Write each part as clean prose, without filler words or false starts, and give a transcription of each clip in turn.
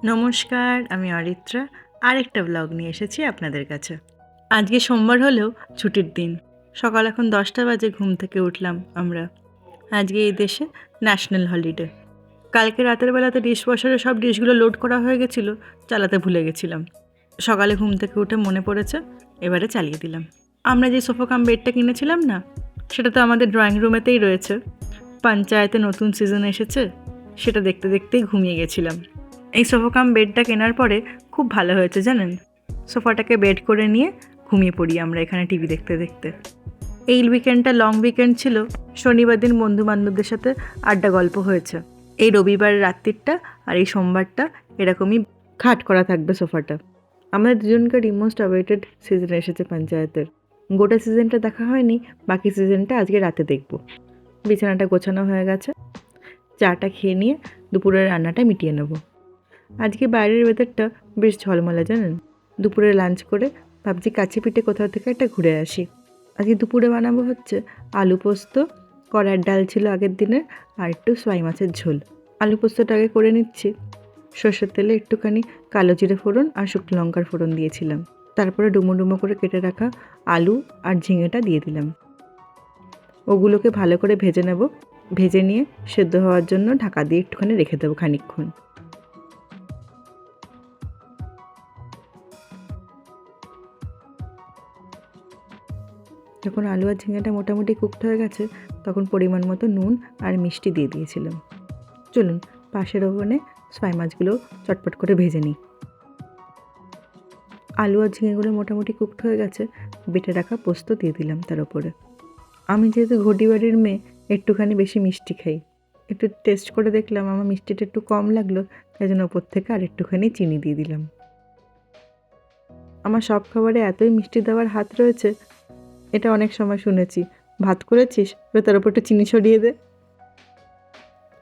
নমস্কার, আমি অরিত্রা আরেকটা ব্লগ নিয়ে এসেছি আপনাদের কাছে। আজকে সোমবার হলেও ছুটির দিন। সকাল এখন 10টা বাজে, ঘুম থেকে উঠলাম আমরা। আজকে এই দেশে ন্যাশনাল হলিডে। কালকে রাতের বেলাতে ডিশওয়াশারে সব ডিশগুলো লোড করা হয়ে গেছিলো, চালাতে ভুলে গেছিলাম। সকালে ঘুম থেকে উঠে মনে পড়েছে, এবারে চালিয়ে দিলাম। আমরা যে সোফা কাম বেডটা কিনেছিলাম না, সেটা তো আমাদের ড্রয়িং রুমেতেই রয়েছে। পঞ্চায়েতে নতুন সিজন এসেছে, সেটা দেখতে দেখতেই ঘুমিয়ে গেছিলাম। এই সোফা কাম বেডটা কেনার পরে খুব ভালো হয়েছে জানেন। সোফাটাকে বেড করে নিয়ে ঘুমিয়ে পড়ি আমরা এখানে টিভি দেখতে দেখতে। এই উইকেন্ডটা লং উইকেন্ড ছিল, শনিবার দিন বন্ধু বান্ধবদের সাথে আড্ডা গল্প হয়েছে। এই রবিবার রাত্রিটা আর এই সোমবারটা এরকমই খাট করা থাকবে সোফাটা। আমাদের দুজনকারই মোস্ট অ্যাওয়েটেড সিজন এসেছে পঞ্চায়েতের। গোটা সিজনটা দেখা হয়নি, বাকি সিজনটা আজকে রাতে দেখব। বিছানাটা গোছানো হয়ে গেছে, চাটা খেয়ে নিয়ে দুপুরের রান্নাটা মিটিয়ে নেব। আজকে বাইরের ওয়েদারটা বেশ ঝলমলে জানেন। দুপুরে লাঞ্চ করে ভাবছি কাছে পিঠে কোথাও থেকে একটা ঘুরে আসি। আজকে দুপুরে বানাবো হচ্ছে আলু পোস্ত, কড়ার ডাল ছিল আগের দিনের, আর একটু সোয়াই মাছের ঝোল। আলু পোস্তটা আগে করে নিচ্ছি। সর্ষের তেলে একটুখানি কালো জিরে ফোড়ন আর শুকনো লঙ্কার ফোড়ন দিয়েছিলাম। তারপরে ডুমো ডুমো করে কেটে রাখা আলু আর ঝিঙেটা দিয়ে দিলাম। ওগুলোকে ভালো করে ভেজে নেব। ভেজে নিয়ে সেদ্ধ হওয়ার জন্য ঢাকা দিয়ে একটুখানি রেখে দেবো খানিকক্ষণ। যখন আলু আর ঝিঙেটা মোটামুটি কুকড হয়ে গেছে, তখন পরিমাণ মতো নুন আর মিষ্টি দিয়ে দিয়েছিলাম। চলুন পাশের ওভেনে সোয়াই মাছগুলো চটপট করে ভেজে নিই। আলু আর ঝিঙেগুলো মোটামুটি কুকড হয়ে গেছে, বেটে রাখা পোস্ত দিয়ে দিলাম তার ওপরে। আমি যেহেতু ঘটি বাড়ির মেয়ে, একটুখানি বেশি মিষ্টি খাই। একটু টেস্ট করে দেখলাম আমার মিষ্টিটা একটু কম লাগলো, তাই জন্য ওপর থেকে আর একটুখানি চিনি দিয়ে দিলাম। আমার সব খাবারে এতই মিষ্টি দেওয়ার হাত রয়েছে, এটা অনেক সময় শুনেছি। ভাত করেছিস, এবার তার উপর একটু চিনি ছড়িয়ে দে।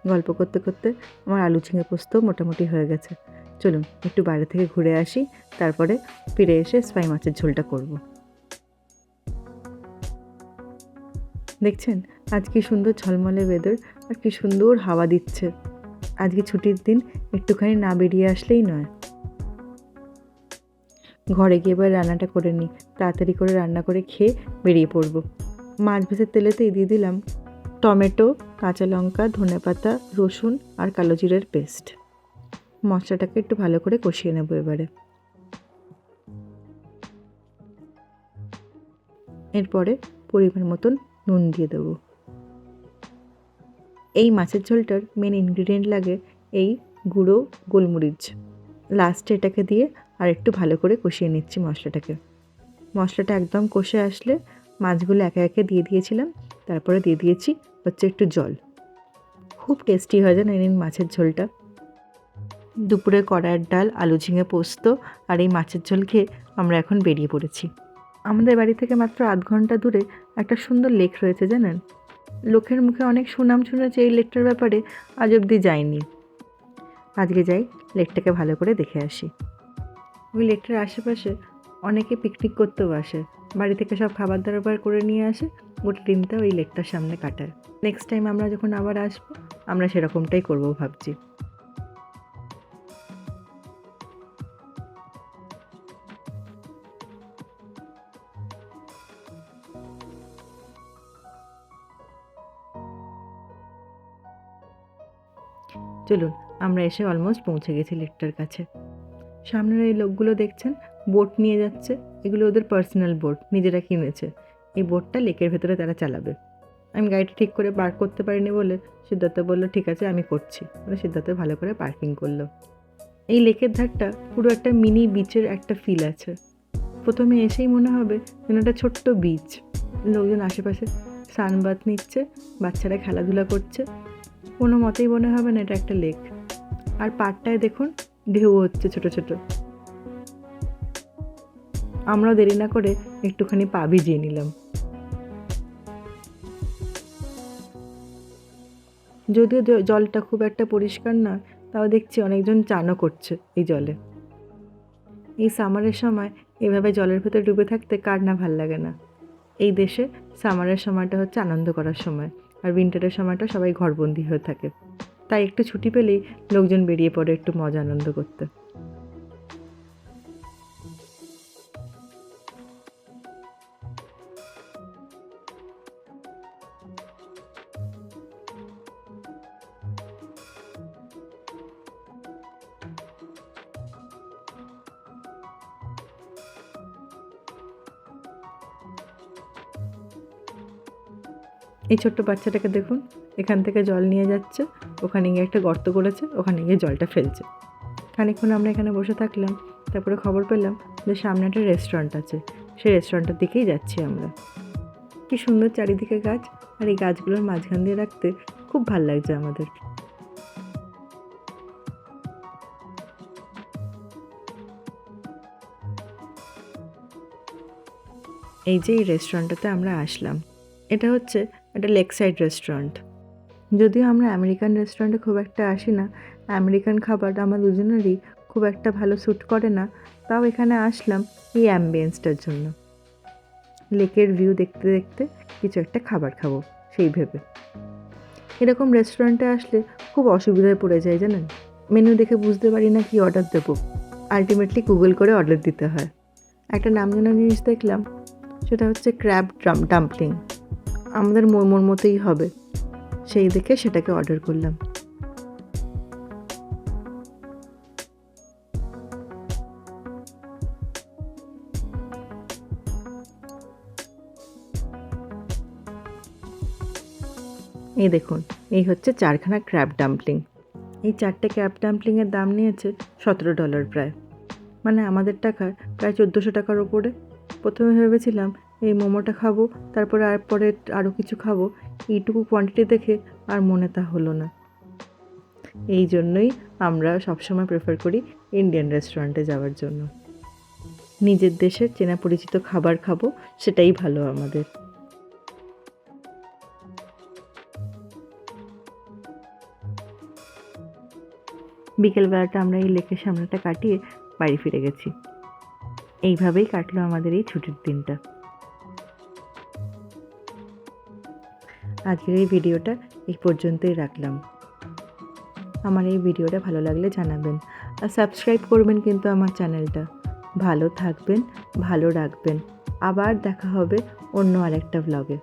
গল্প করতে করতে আমার আলু ঝিঙে পোস্ত মোটামুটি হয়ে গেছে। চলুন একটু বাইরে থেকে ঘুরে আসি, তারপরে ফিরে এসে সোয়াই মাছের ঝোলটা করব। দেখছেন আজ কি সুন্দর ঝলমলে ওয়েদার, আর কি সুন্দর হাওয়া দিচ্ছে। আজকে ছুটির দিন, একটুখানি না বেরিয়ে আসলেই নয়। ঘরে গিয়ে এবার রান্নাটা করে নিই, তাড়াতাড়ি করে রান্না করে খেয়ে বেরিয়ে পড়ব। মাছ ভেজের তেলেতেই দিয়ে দিলাম টমেটো, কাঁচা লঙ্কা, ধনেপাতা, রসুন আর কালো জিরের পেস্ট। মশলাটাকে একটু ভালো করে কষিয়ে নেব এবারে। এরপরে পরিমাণ মতন নুন দিয়ে দেবো। এই মাছের ঝোলটার মেন ইনগ্রিডিয়েন্ট লাগে এই গুঁড়ো গোলমরিচ। লাস্টে এটাকে দিয়ে আর একটু ভালো করে কষিয়ে নিচ্ছি মশলাটাকে। মশলাটা একদম কষে আসলে মাছগুলো একে একে দিয়ে দিয়েছিলাম, তারপরে দিয়ে দিয়েছি হচ্ছে একটু জল। খুব টেস্টি হয় জানেন এই মাছের ঝোলটা। দুপুরে কড়াইয়ের ডাল, আলু ঝিঙে পোস্ত আর এই মাছের ঝোল খেয়ে আমরা এখন বেরিয়ে পড়েছি। আমাদের বাড়ি থেকে মাত্র আধ ঘন্টা দূরে একটা সুন্দর লেক রয়েছে জানেন। লোকের মুখে অনেক সুনাম শুনেছে এই লেকটার ব্যাপারে, আজ অবধি যাইনি। আজকে যাই, লেকটাকে ভালো করে দেখে আসি। ওই লেকটার আশেপাশে অনেকে পিকনিক করতেও আসে, বাড়ি থেকে সব খাবার দাবার করে নিয়ে আসে, গোটা দিনটা ওই লেকটার সামনে কাটায়। নেক্সট টাইম আমরা যখন আবার আসবো, আমরা সেরকমটাই করবো ভাবছি। চলুন আমরা এসে অলমোস্ট পৌঁছে গেছি লেকটার কাছে। সামনের এই লোকগুলো দেখছেন বোট নিয়ে যাচ্ছে, এগুলো ওদের পার্সোনাল বোট, নিজেরা কিনেছে। এই বোটটা লেকের ভেতরে তারা চালাবে। আমি গাড়িটা ঠিক করে পার্ক করতে পারিনি বলে সিদ্ধার্থ বললো ঠিক আছে আমি করছি, বলে সিদ্ধার্থ ভালো করে পার্কিং করলো। এই লেকের ধারটা পুরো একটা মিনি বিচের একটা ফিল আছে। প্রথমে এসেই মনে হবে যেন একটা ছোট্ট বিচ। লোকজন আশেপাশে সানবাথ নিচ্ছে, বাচ্চারা খেলাধুলা করছে, কোনো মতেই মনে হবে না এটা একটা লেক। আর পাড়টায় দেখুন ঢেউ হচ্ছে ছোট ছোট। আমরাও দেরি না করে একটুখানি পা ভিজিয়ে নিলাম। যদিও জলটা খুব একটা পরিষ্কার না, তাও দেখছি অনেকজন চানও করছে এই জলে। এই সামারের সময় এভাবে জলের ভেতর ডুবে থাকতে কার না ভাল লাগে না। এই দেশে সামারের সময়টা হচ্ছে আনন্দ করার সময়, আর উইন্টারের সময়টা সবাই ঘরবন্দি হয়ে থাকে। তাই একটু ছুটি পেলেই লোকজন বেরিয়ে পড়ে একটু মজা আনন্দ করতে। এই ছোট্ট বাচ্চাটাকে দেখুন, এখান থেকে জল নিয়ে যাচ্ছে, ওখানে গিয়ে একটা গর্ত করেছে, ওখানে গিয়ে জলটা ফেলছে। খানিকক্ষণ আমরা এখানে বসে থাকলাম, তারপরে খবর পেলাম যে সামনে একটা রেস্টুরেন্ট আছে, সেই রেস্টুরেন্টের দিকেই যাচ্ছি আমরা। কি সুন্দর চারিদিকে গাছ, আর এই গাছগুলোর মাঝখান দিয়ে রাখতে খুব ভাল লাগছে আমাদের। এই যে এই রেস্টুরেন্টটাতে আমরা আসলাম, এটা হচ্ছে একটা লেক সাইড রেস্টুরেন্ট। যদিও আমরা আমেরিকান রেস্টুরেন্টে খুব একটা আসি না, আমেরিকান খাবার আমার দুজনেরই খুব একটা ভালো স্যুট করে না, তাও এখানে আসলাম এই অ্যাম্বিয়েন্সটার জন্য। লেকের ভিউ দেখতে দেখতে কিছু একটা খাবার খাবো সেই ভেবে। এরকম রেস্টুরেন্টে আসলে খুব অসুবিধায় পড়ে যায় জানেন, মেনু দেখে বুঝতে পারি না কি অর্ডার দেবো, আলটিমেটলি গুগল করে অর্ডার দিতে হয়। একটা নাম জানা জিনিস দেখলাম, সেটা হচ্ছে ক্র্যাব ডাম্পলিং। আমাদের মোমোর মতোই হবে, সেই দেখে সেটাকে অর্ডার করলাম। এই দেখুন, এই হচ্ছে 4খানা ক্র্যাব ডাম্পলিং। এই 4টে ক্র্যাব ডাম্পলিংয়ের দাম নিয়েছে $17 প্রায়, মানে আমাদের টাকায় প্রায় 1400 টাকার ওপরে। প্রথমে ভেবেছিলাম এই মোমোটা খাবো, তারপরে পরে আরও কিছু খাবো, এইটুকু কোয়ান্টিটি দেখে আর মনে তা হলো না। এই জন্যই আমরা সবসময় প্রেফার করি ইন্ডিয়ান রেস্টুরেন্টে যাওয়ার জন্য। নিজের দেশের চেনা পরিচিত খাবার খাবো, সেটাই ভালো আমাদের। বিকেলবেলাটা আমরা এই লেকের সামনেটা কাটিয়ে বাড়ি ফিরে গেছি। এইভাবেই কাটলো আমাদের এই ছুটির দিনটা। আজকের এই ভিডিওটা এই পর্যন্তই রাখলাম। আমার এই ভিডিওটা ভালো লাগলে জানাবেন, আর সাবস্ক্রাইব করবেন কিন্তু আমার চ্যানেলটা। ভালো থাকবেন, ভালো রাখবেন। আবার দেখা হবে অন্য আরেকটা ব্লগে।